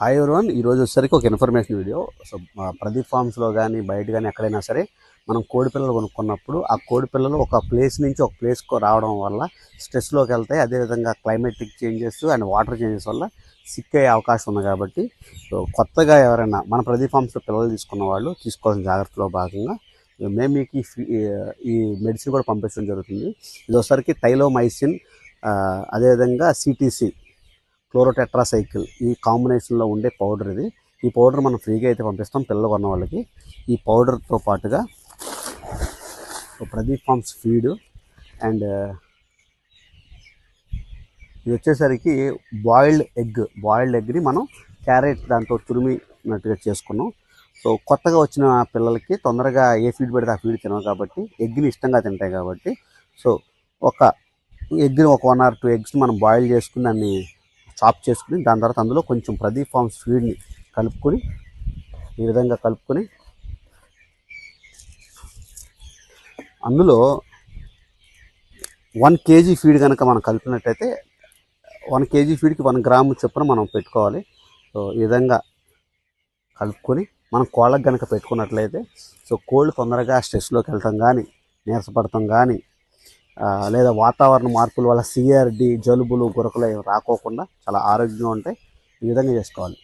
Hi everyone, ఈరోజు వచ్చేసరికి ఒక ఇన్ఫర్మేషన్ వీడియో. సో ప్రదీప్ ఫార్మ్స్లో కానీ బయట కానీ ఎక్కడైనా సరే మనం కోడి పిల్లలు కొనుక్కున్నప్పుడు ఆ కోడి పిల్లలు ఒక ప్లేస్ నుంచి ఒక ప్లేస్కు రావడం వల్ల స్ట్రెస్లోకి వెళ్తాయి. అదేవిధంగా climatic changes and water changes వల్ల సిక్ అయ్యే అవకాశం ఉంది. కాబట్టి సో కొత్తగా ఎవరైనా మన ప్రదీప్ ఫార్మ్స్లో పిల్లలు తీసుకున్న వాళ్ళు తీసుకోవాల్సిన జాగ్రత్తలో భాగంగా మేము మీకు ఈ మెడిసిన్ కూడా పంపించడం జరుగుతుంది. ఇది ఒకసారికి టైలోమైసిన్, అదేవిధంగా సిటీసీ క్లోరోటెట్రాసైకిల్ ఈ కాంబినేషన్లో ఉండే పౌడర్ ఇది. ఈ పౌడర్ మనం ఫ్రీగా అయితే పంపిస్తాం పిల్లలు కొన్న వాళ్ళకి. ఈ పౌడర్తో పాటుగా ప్రదీప్ ఫార్మ్స్ ఫీడ్ అండ్ ఇది వచ్చేసరికి బాయిల్డ్ ఎగ్ని మనం క్యారెట్ దాంతో తురిమినట్టుగా చేసుకున్నాం. సో కొత్తగా వచ్చిన పిల్లలకి తొందరగా ఏ ఫీడ్ పెడితే ఆ ఫీడ్ తినవు కాబట్టి ఎగ్ని ఇష్టంగా తింటాయి కాబట్టి సో ఒక ఎగ్ని ఒక 1 or 2 ఎగ్స్ని మనం బాయిల్ చేసుకుని దాన్ని చాప్ చేసుకుని దాని తర్వాత అందులో కొంచెం ప్రదీప్ ఫార్మ్స్ ఫీడ్ని కలుపుకొని ఈ విధంగా కలుపుకొని అందులో 1 kg ఫీడ్ కనుక మనం కలిపినట్టయితే 1 kg ఫీడ్కి 1 గ్రాము చొప్పున మనం పెట్టుకోవాలి. సో ఈ విధంగా కలుపుకొని మనం కోళ్ళకు కనుక పెట్టుకున్నట్లయితే సో కోళ్ళు తొందరగా స్ట్రెస్లోకి వెళ్తాం కానీ నీరసపడతాం కానీ లేదా వాతావరణ మార్పుల వల్ల సిఆర్డి జలుబులు గురకలు రాకోకుండా చాలా ఆరోగ్యంగా ఉంటాయి. ఈ విధంగా చేసుకోవాలి.